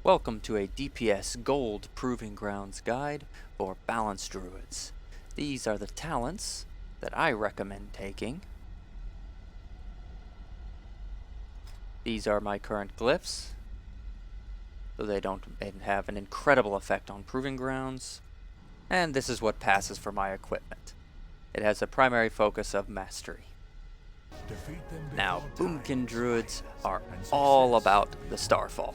Welcome to a DPS Gold Proving Grounds guide for Balance Druids. These are the talents that I recommend taking. These are my current glyphs, so they don't have an incredible effect on Proving Grounds. And this is what passes for my equipment. It has a primary focus of mastery. Now, Boomkin Druids are all about the starfall.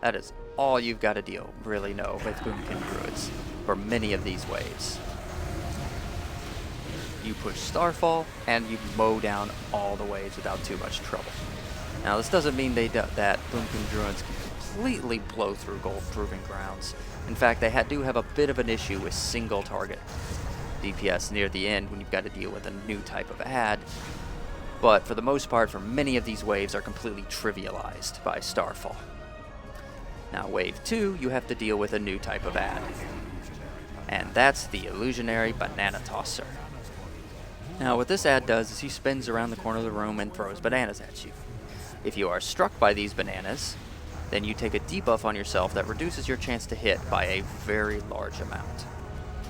That is all you've got to really know with Boomkin Druids for many of these waves. You push starfall and you mow down all the waves without too much trouble. Now, this doesn't mean that Boomkin Druids can completely blow through Gold Proving Grounds. In fact, they do have a bit of an issue with single target DPS near the end when you've got to deal with a new type of ad. But for the most part, for many of these waves are completely trivialized by starfall. Now, wave 2, you have to deal with a new type of ad, and that's the illusionary banana tosser. Now, what this ad does is he spins around the corner of the room and throws bananas at you. If you are struck by these bananas, then you take a debuff on yourself that reduces your chance to hit by a very large amount.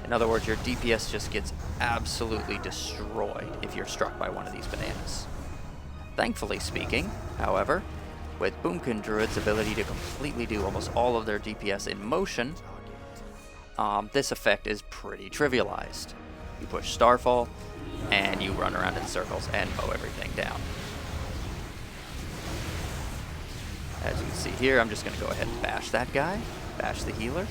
In other words, your DPS just gets absolutely destroyed if you're struck by one of these bananas. Thankfully speaking, however, with Boomkin Druid's ability to completely do almost all of their DPS in motion, this effect is pretty trivialized. You push Starfall, and you run around in circles and mow everything down. As you can see here, I'm just going to go ahead and bash that guy, bash the healer,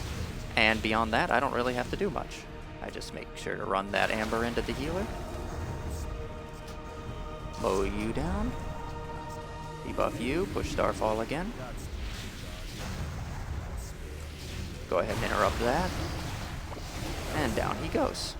and beyond that, I don't really have to do much. I just make sure to run that amber into the healer, mow you down, debuff you, push Starfall again. Go ahead and interrupt that. And down he goes.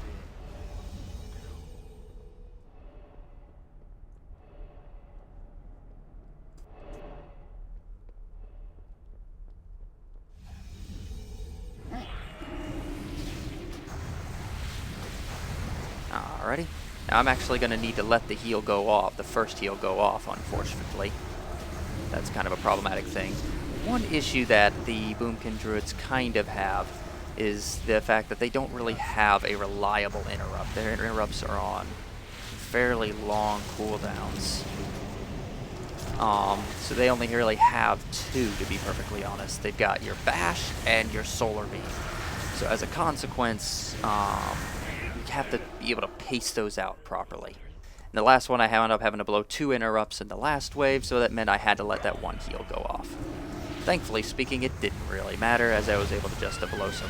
Alrighty. Now I'm actually going to need to let the heal go off, the first heal go off, unfortunately. That's kind of a problematic thing. One issue that the Boomkin Druids kind of have is the fact that they don't really have a reliable interrupt. Their interrupts are on fairly long cooldowns. So they only really have two, to be perfectly honest. They've got your bash and your solar beam. So as a consequence, you have to be able to pace those out properly. And the last one, I ended up having to blow 2 interrupts in the last wave, so that meant I had to let that one heal go off. Thankfully speaking, it didn't really matter, as I was able to just blow some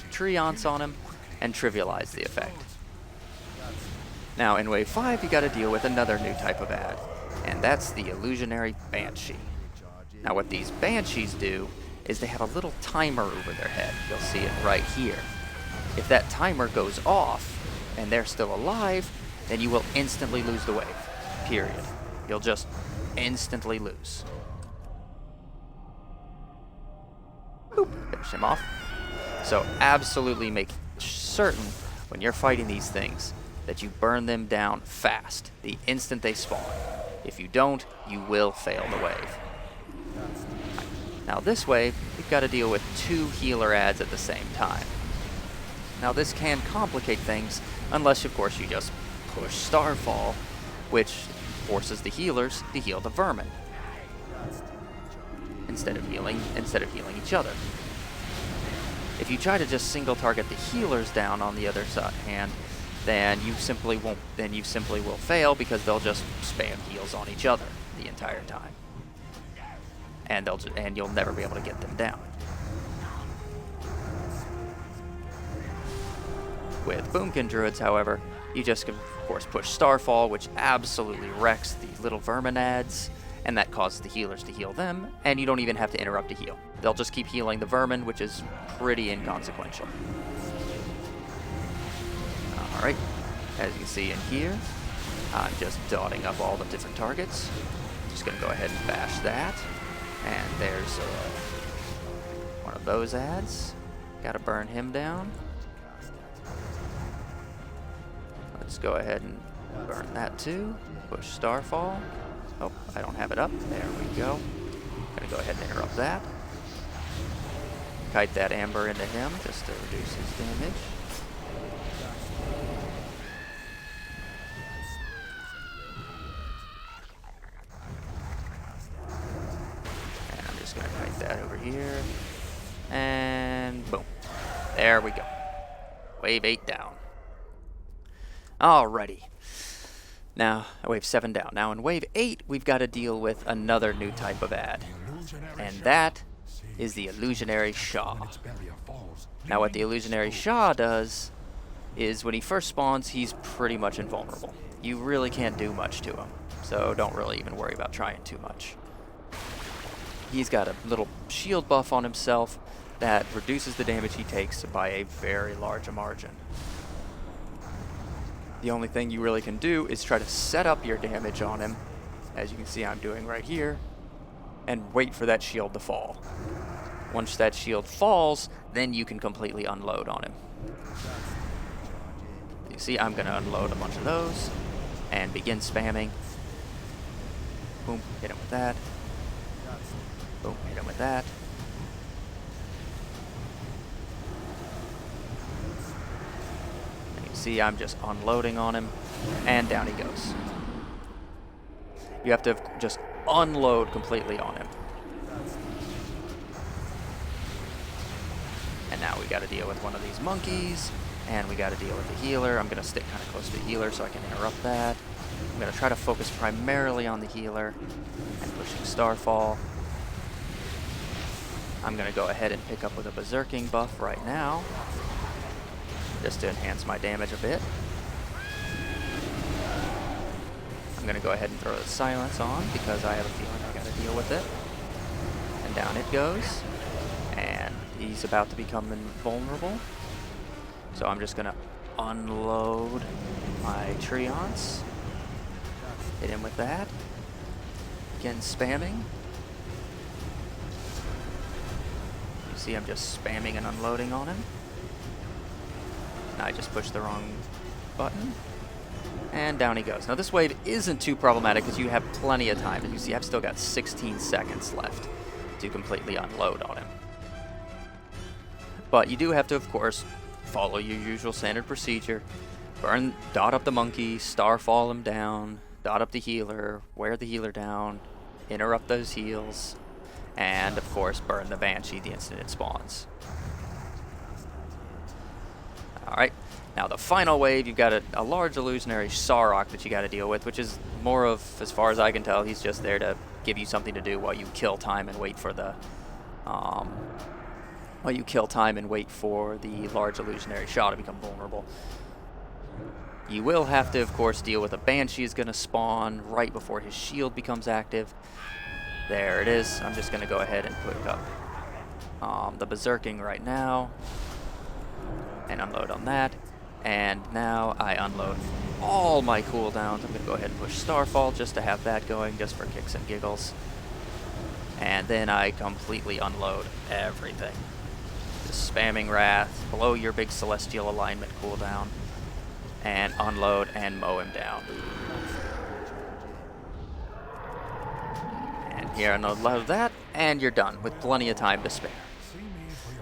treants on him and trivialize the effect. Now in wave 5, you got to deal with another new type of ad, and that's the illusionary banshee. Now what these banshees do is they have a little timer over their head. You'll see it right here. If that timer goes off and they're still alive, then you will instantly lose the wave. Period. You'll just instantly lose. Boop. Finish him off. So absolutely make certain when you're fighting these things that you burn them down fast, the instant they spawn. If you don't, you will fail the wave. Now this wave, you've got to deal with 2 healer ads at the same time. Now this can complicate things, unless of course you just push Starfall, which forces the healers to heal the vermin instead of healing each other. If you try to just single target the healers down on the other hand, then you simply will fail, because they'll just spam heals on each other the entire time, and you'll never be able to get them down. With Boomkin Druids, however, you just can, of course, push Starfall, which absolutely wrecks the little vermin ads, and that causes the healers to heal them, and you don't even have to interrupt a heal. They'll just keep healing the vermin, which is pretty inconsequential. Alright, as you can see in here, I'm just dotting up all the different targets. Just going to go ahead and bash that, and there's one of those ads. Got to burn him down. Let's go ahead and burn that too. Push Starfall. Oh, I don't have it up. There we go. Gonna go ahead and interrupt that. kite that amber into him just to reduce his damage. And I'm just gonna kite that over here. And boom. There we go. Wave 8 down. Alrighty. Now, wave 7 down. Now in wave 8, we've got to deal with another new type of ad. And that is the Illusionary Shah. Now what the Illusionary Shah does is when he first spawns, he's pretty much invulnerable. You really can't do much to him, so don't really even worry about trying too much. He's got a little shield buff on himself that reduces the damage he takes by a very large margin. The only thing you really can do is try to set up your damage on him, as you can see I'm doing right here, and wait for that shield to fall. Once that shield falls, then you can completely unload on him. You see, I'm going to unload a bunch of those and begin spamming. Boom, hit him with that. Boom, hit him with that. And you see, I'm just unloading on him, and down he goes. You have to just unload completely on him. And now we got to deal with one of these monkeys, and we got to deal with the healer. I'm going to stick kind of close to the healer so I can interrupt that. I'm going to try to focus primarily on the healer and pushing Starfall. I'm going to go ahead and pick up with a Berserking buff right now, just to enhance my damage a bit. I'm going to go ahead and throw the Silence on because I have a feeling I got to deal with it. And down it goes. And he's about to become invulnerable. So I'm just going to unload my Treants. Hit him with that. Again, spamming. You see I'm just spamming and unloading on him. Now I just pushed the wrong button. And down he goes. Now this wave isn't too problematic because you have plenty of time. As you see, I've still got 16 seconds left to completely unload on him. But you do have to, of course, follow your usual standard procedure. Dot up the monkey, starfall him down, dot up the healer, wear the healer down, interrupt those heals, and of course burn the Banshee the instant it spawns. Alright, now the final wave, you've got a large illusionary Sarok that you got to deal with, which is more of, as far as I can tell, he's just there to give you something to do while you kill time and wait for the large illusionary Shah to become vulnerable. You will have to, of course, deal with a Banshee is going to spawn right before his shield becomes active. There it is. I'm just going to go ahead and pick up the Berserking right now and unload on that. And now I unload all my cooldowns. I'm going to go ahead and push Starfall just to have that going, just for kicks and giggles. And then I completely unload everything. Just spamming Wrath, blow your big Celestial Alignment cooldown, and unload and mow him down. And here unload that, and you're done with plenty of time to spare.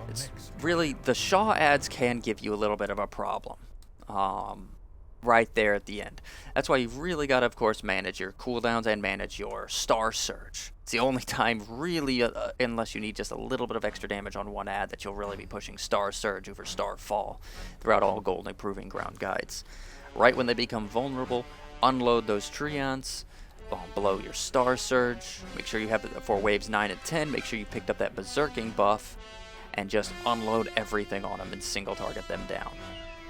It's really, the Shah ads can give you a little bit of a problem right there at the end. That's why you've really got to, of course, manage your cooldowns and manage your Star Surge. It's the only time really, unless you need just a little bit of extra damage on one ad, that you'll really be pushing Star Surge over Starfall throughout all Gold and Proving Ground guides. Right when they become vulnerable, unload those Treants, blow your Star Surge, make sure you have it for waves 9 and 10, make sure you picked up that Berserking buff, and just unload everything on them and single target them down.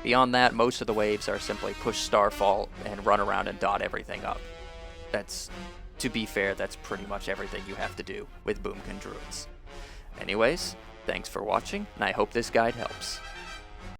Beyond that, most of the waves are simply push Starfall and run around and dot everything up. That's, to be fair, that's pretty much everything you have to do with Balance Druids. Anyways, thanks for watching, and I hope this guide helps.